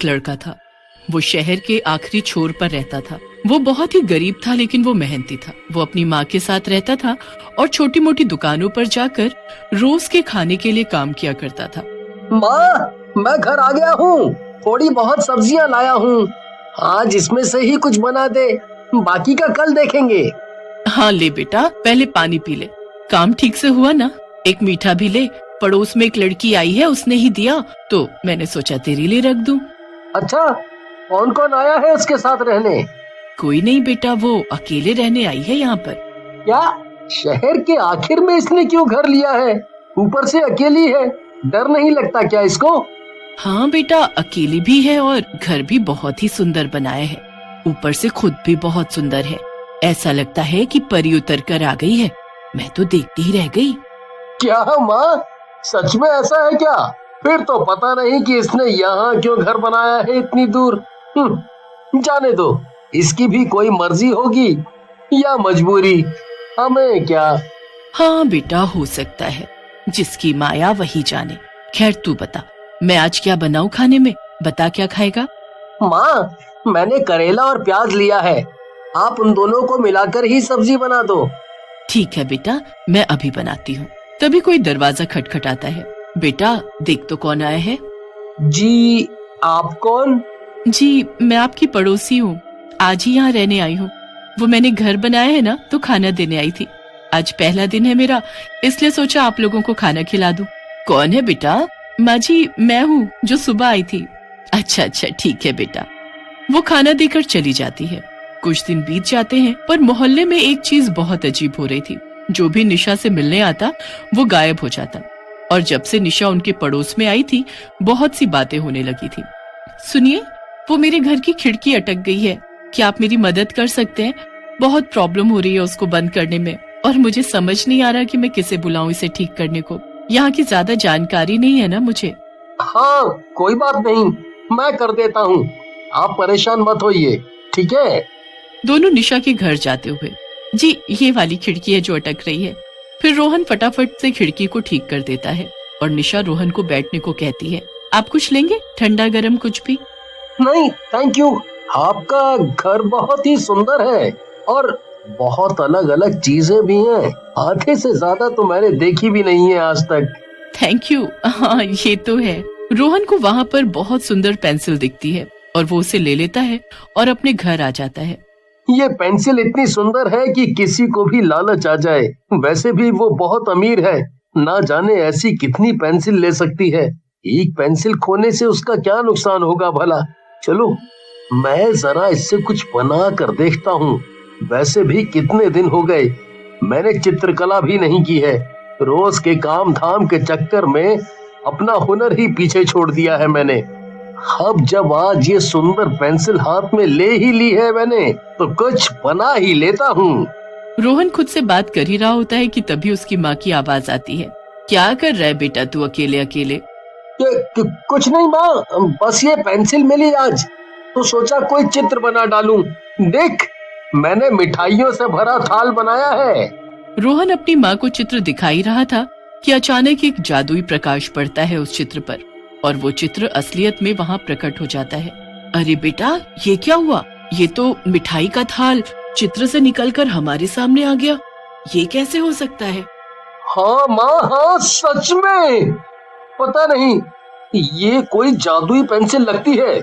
एक लड़का था। वो शहर के आखिरी छोर पर रहता था। वो बहुत ही गरीब था, लेकिन वो मेहनती था। वो अपनी माँ के साथ रहता था और छोटी मोटी दुकानों पर जाकर रोज के खाने के लिए काम किया करता था। माँ, मैं घर आ गया हूँ। थोड़ी बहुत सब्जियाँ लाया हूँ। आज इसमें से ही कुछ बना दे, बाकी का कल देखेंगे। हाँ ले बेटा, पहले पानी पी ले। काम ठीक से हुआ ना? एक मीठा भी ले। पड़ोस में एक लड़की आई है, उसने ही दिया तो मैंने सोचा तेरे लिए रख दूं। अच्छा, कौन कौन आया है उसके साथ रहने? कोई नहीं बेटा, वो अकेले रहने आई है यहाँ पर। क्या शहर के आखिर में इसने क्यों घर लिया है? ऊपर से अकेली है, डर नहीं लगता क्या इसको? हाँ बेटा, अकेली भी है और घर भी बहुत ही सुंदर बनाया है। ऊपर से खुद भी बहुत सुंदर है। ऐसा लगता है कि परी उतर कर आ गई है। मैं तो देखती ही रह गई। क्या माँ, सच में ऐसा है क्या? फिर तो पता नहीं कि इसने यहाँ क्यों घर बनाया है इतनी दूर। जाने दो, इसकी भी कोई मर्जी होगी या मजबूरी, हमें क्या। हाँ बेटा, हो सकता है। जिसकी माया वही जाने। खैर तू बता, मैं आज क्या बनाऊं खाने में? बता क्या खाएगा? माँ, मैंने करेला और प्याज लिया है। आप उन दोनों को मिलाकर ही सब्जी बना दो। ठीक है बेटा, मैं अभी बनाती हूँ। तभी कोई दरवाजा खटखटाता है। बेटा देख तो कौन आया है। जी, आप कौन? जी, मैं आपकी पड़ोसी हूँ। आज ही यहाँ रहने आई हूँ। वो मैंने घर बनाया है ना, तो खाना देने आई थी। आज पहला दिन है मेरा, इसलिए सोचा आप लोगों को खाना खिला दूं। कौन है बेटा? माँ जी, मैं हूँ जो सुबह आई थी। अच्छा अच्छा, ठीक है बेटा। वो खाना देकर चली जाती है। कुछ दिन बीत जाते हैं, पर मोहल्ले में एक चीज बहुत अजीब हो रही थी। जो भी निशा से मिलने आता वो गायब हो जाता। और जब से निशा उनके पड़ोस में आई थी, बहुत सी बातें होने लगी थी। सुनिए, वो मेरे घर की खिड़की अटक गई है। क्या आप मेरी मदद कर सकते हैं? बहुत प्रॉब्लम हो रही है उसको बंद करने में, और मुझे समझ नहीं आ रहा कि मैं किसे बुलाऊं इसे ठीक करने को। यहाँ की ज्यादा जानकारी नहीं है ना मुझे। हाँ, कोई बात नहीं, मैं कर देता हूँ। आप परेशान मत होइए, ठीक है? दोनों निशा के घर जाते हुए, जी ये वाली खिड़की है जो अटक रही है। फिर रोहन फटाफट से खिड़की को ठीक कर देता है और निशा रोहन को बैठने को कहती है। आप कुछ लेंगे? ठंडा गरम कुछ भी? नहीं थैंक यू। आपका घर बहुत ही सुंदर है और बहुत अलग अलग चीजें भी हैं। आधे से ज्यादा तो मैंने देखी भी नहीं है आज तक। Thank you. हाँ ये तो है। रोहन को वहाँ पर बहुत सुंदर पेंसिल दिखती है और वो उसे ले लेता है और अपने घर आ जाता है। ये पेंसिल इतनी सुंदर है कि किसी को भी लालच आ जाए। वैसे भी वो बहुत अमीर है, ना जाने ऐसी कितनी पेंसिल ले सकती है। एक पेंसिल खोने से उसका क्या नुकसान होगा भला। चलो, मैं जरा इससे कुछ बना कर देखता हूँ। वैसे भी कितने दिन हो गए मैंने चित्रकला भी नहीं की है। रोज के काम धाम के चक्कर में अपना हुनर ही पीछे छोड़ दिया है मैंने। अब जब आज ये सुंदर पेंसिल हाथ में ले ही ली है मैंने, तो कुछ बना ही लेता हूँ। रोहन खुद से बात कर ही रहा होता है कि तभी उसकी माँ की आवाज आती है। क्या कर रहा है बेटा तू अकेले अकेले? कुछ नहीं माँ, बस ये पेंसिल मिली आज तो सोचा कोई चित्र बना डालूं। देख, मैंने मिठाइयों से भरा थाल बनाया है। रोहन अपनी माँ को चित्र दिखाई रहा था कि अचानक एक जादुई प्रकाश पड़ता है उस चित्र पर और वो चित्र असलियत में वहाँ प्रकट हो जाता है। अरे बेटा, ये क्या हुआ? ये तो मिठाई का थाल चित्र से निकलकर हमारे सामने आ गया। ये कैसे हो सकता है? हाँ माँ, हाँ सच में। पता नहीं, ये कोई जादुई पेंसिल लगती है।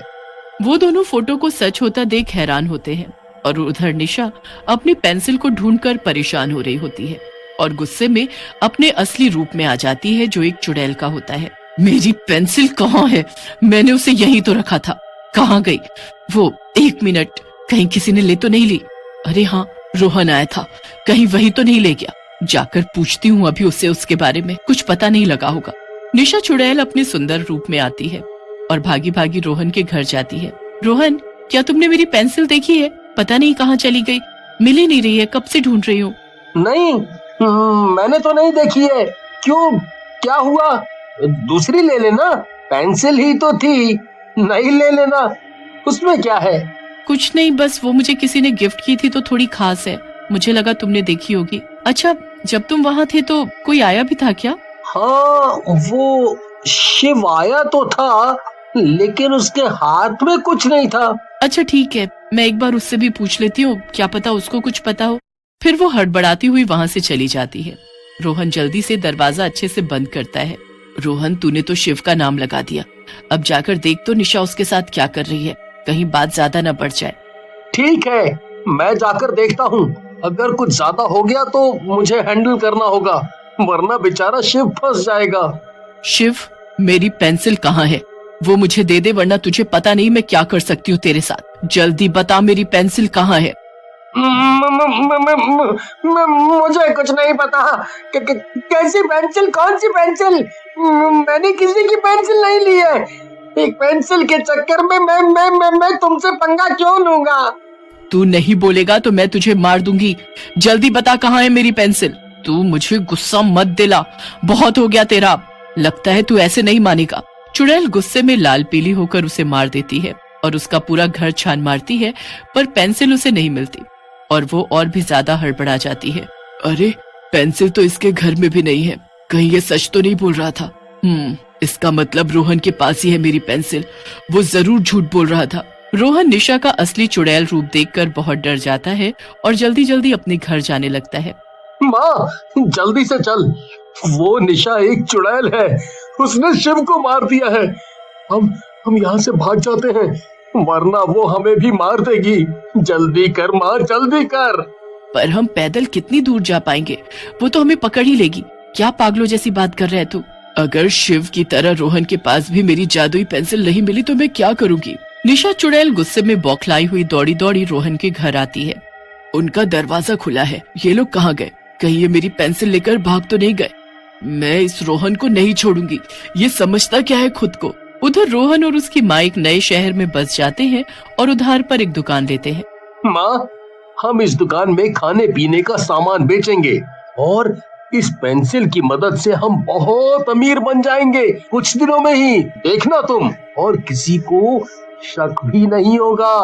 वो दोनों फोटो को सच होता देख हैरान होते हैं और उधर निशा अपनी पेंसिल को ढूंढकर परेशान हो रही होती है और गुस्से में अपने असली रूप में आ जाती है जो एक चुड़ैल का होता है। मेरी पेंसिल कहाँ है? मैंने उसे यहीं तो रखा था। कहाँ गई वो? एक मिनट, कहीं किसी ने ले तो नहीं ली? अरे हाँ, रोहन आया था, कहीं वही तो नहीं ले गया। जाकर पूछती हूँ अभी उससे उसके बारे में, कुछ पता नहीं लगा होगा। निशा चुड़ैल अपने सुंदर रूप में आती है और भागी भागी रोहन के घर जाती है। रोहन, क्या तुमने मेरी पेंसिल देखी है? पता नहीं कहाँ चली गई, मिल ही नहीं रही है, कब से ढूंढ रही हूँ। नहीं, मैंने तो नहीं देखी है। क्यों, क्या हुआ? दूसरी ले लेना, पेंसिल ही तो थी। नहीं ले लेना, उसमें क्या है? कुछ नहीं, बस वो मुझे किसी ने गिफ्ट की थी तो थोड़ी खास है, मुझे लगा तुमने देखी होगी। अच्छा, जब तुम वहाँ थे तो कोई आया भी था क्या? हाँ, वो शिव आया तो था, लेकिन उसके हाथ में कुछ नहीं था। अच्छा ठीक है, मैं एक बार उससे भी पूछ लेती हूँ, क्या पता उसको कुछ पता हो। फिर वो हड़बड़ाती हुई वहां से चली जाती है। रोहन जल्दी से दरवाजा अच्छे से बंद करता है। रोहन, तूने तो शिव का नाम लगा दिया, अब जाकर देख तो निशा उसके साथ क्या कर रही है, कहीं बात ज्यादा न बढ़ जाए। ठीक है, मैं जाकर देखता हूँ। अगर कुछ ज्यादा हो गया तो मुझे हैंडल करना होगा, वरना बेचारा शिव फंस जाएगा। शिव, मेरी पेंसिल कहाँ है? वो मुझे दे दे, वरना तुझे पता नहीं मैं क्या कर सकती हूँ तेरे साथ। जल्दी बता, मेरी पेंसिल कहाँ है? मुझे कुछ नहीं पता। कैसी पेंसिल, कौन सी पेंसिल? मैंने किसी की पेंसिल नहीं ली है। एक पेंसिल के चक्कर में मैं तुमसे पंगा क्यों लूंगा? तू नहीं बोलेगा तो मैं तुझे मार दूंगी। जल्दी बता कहाँ है मेरी पेंसिल। तू मुझे गुस्सा मत दिला, बहुत हो गया तेरा। लगता है तू ऐसे नहीं मानेगा। चुड़ैल गुस्से में लाल पीली होकर उसे मार देती है और उसका पूरा घर छान मारती है, पर पेंसिल उसे नहीं मिलती और वो और भी ज्यादा हड़बड़ा जाती है। अरे, पेंसिल तो इसके घर में भी नहीं है, कहीं ये सच तो नहीं बोल रहा था। इसका मतलब रोहन के पास ही है मेरी पेंसिल, वो जरूर झूठ बोल रहा था। रोहन निशा का असली चुड़ैल रूप देखकर बहुत डर जाता है और जल्दी जल्दी अपने घर जाने लगता है। माँ, जल्दी से चल, वो निशा एक चुड़ैल है, उसने शिव को मार दिया है। हम यहाँ से भाग जाते हैं, वरना वो हमें भी मार देगी। जल्दी कर माँ, जल्दी कर। पर हम पैदल कितनी दूर जा पाएंगे, वो तो हमें पकड़ ही लेगी। क्या पागलों जैसी बात कर रहे है तू? अगर शिव की तरह रोहन के पास भी मेरी जादुई पेंसिल नहीं मिली तो मैं क्या करूंगी? निशा चुड़ैल गुस्से में बौखलाई हुई दौड़ी दौड़ी रोहन के घर आती है। उनका दरवाजा खुला है, ये लोग कहाँ गए? कहीं ये मेरी पेंसिल लेकर भाग तो नहीं गए? मैं इस रोहन को नहीं छोड़ूंगी, ये समझता क्या है खुद को। उधर रोहन और उसकी माँ एक नए शहर में बस जाते हैं और उधार पर एक दुकान लेते हैं। माँ, हम इस दुकान में खाने पीने का सामान बेचेंगे और इस पेंसिल की मदद से हम बहुत अमीर बन जाएंगे कुछ दिनों में ही, देखना तुम। और किसी को शक भी नहीं होगा।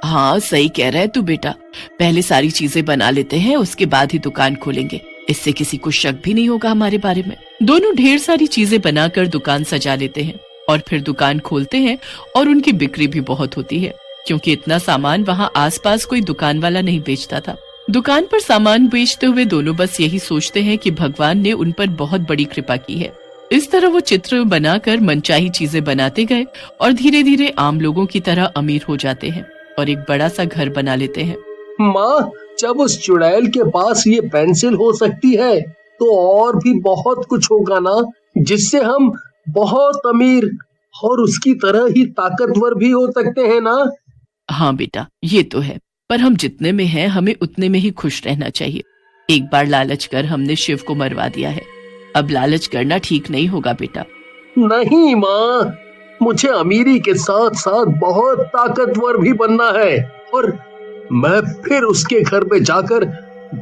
हाँ, सही कह रहा है तू बेटा। पहले सारी चीजें बना लेते हैं, उसके बाद ही दुकान खोलेंगे, इससे किसी को शक भी नहीं होगा हमारे बारे में। दोनों ढेर सारी चीजें बनाकर दुकान सजा लेते हैं और फिर दुकान खोलते हैं और उनकी बिक्री भी बहुत होती है, क्योंकि इतना सामान वहाँ आसपास कोई दुकान वाला नहीं बेचता था। दुकान पर सामान बेचते हुए दोनों बस यही सोचते हैं कि भगवान ने उन पर बहुत बड़ी कृपा की है। इस तरह वो चित्र बनाकर मनचाही चीजें बनाते गए और धीरे धीरे आम लोगों की तरह अमीर हो जाते हैं और एक बड़ा सा घर बना लेते हैं। माँ, जब उस चुड़ैल के पास ये पेंसिल हो सकती है तो और भी बहुत कुछ होगा ना, जिससे हम बहुत अमीर और उसकी तरह ही ताकतवर भी हो सकते हैं ना? हाँ बेटा, ये तो है, पर हम जितने में हैं हमें उतने में ही खुश रहना चाहिए। एक बार लालच कर हमने शिव को मरवा दिया है, अब लालच करना ठीक नहीं होगा बेटा। नहीं माँ, मुझे अमीरी के साथ साथ बहुत ताकतवर भी बनना है और मैं फिर उसके घर में जाकर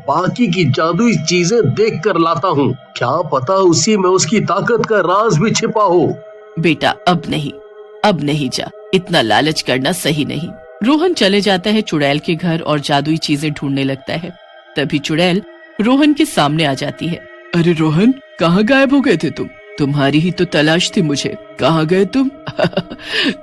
बाकी की जादुई चीजें देख कर लाता हूँ। क्या पता उसी में उसकी ताकत का राज भी छिपा हो। बेटा अब नहीं जा, इतना लालच करना सही नहीं। रोहन चले जाता है चुड़ैल के घर और जादुई चीजें ढूंढने लगता है। तभी चुड़ैल रोहन के सामने आ जाती है। अरे रोहन, कहाँ गायब हो गए थे तुम? तुम्हारी ही तो तलाश थी मुझे, कहाँ गए तुम?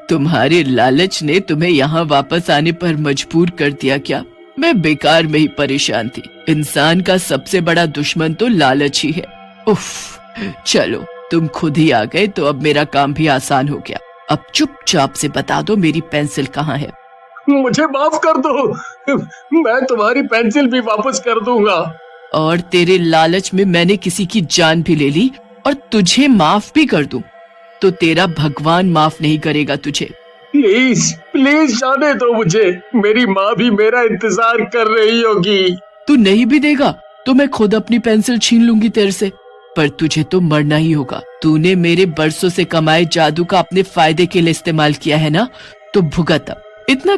तुम्हारे लालच ने तुम्हें यहाँ वापस आने पर मजबूर कर दिया क्या? मैं बेकार में ही परेशान थी। इंसान का सबसे बड़ा दुश्मन तो लालच ही है। उफ, चलो तुम खुद ही आ गए तो अब मेरा काम भी आसान हो गया। अब चुपचाप से बता दो मेरी पेंसिल कहाँ है। मुझे माफ कर दो, मैं तुम्हारी पेंसिल भी वापस कर दूंगा। और तेरे लालच में मैंने किसी की जान भी ले ली और तुझे माफ भी कर दूं तो तेरा भगवान माफ नहीं करेगा तुझे। प्लीज प्लीज जाने दो मुझे, मेरी माँ भी मेरा इंतजार कर रही होगी। तू नहीं भी देगा तो मैं खुद अपनी पेंसिल छीन लूंगी तेरे से, पर तुझे तो मरना ही होगा। तूने मेरे बरसों से कमाए जादू का अपने फायदे के लिए इस्तेमाल किया है ना, तो भुगत अब। इतना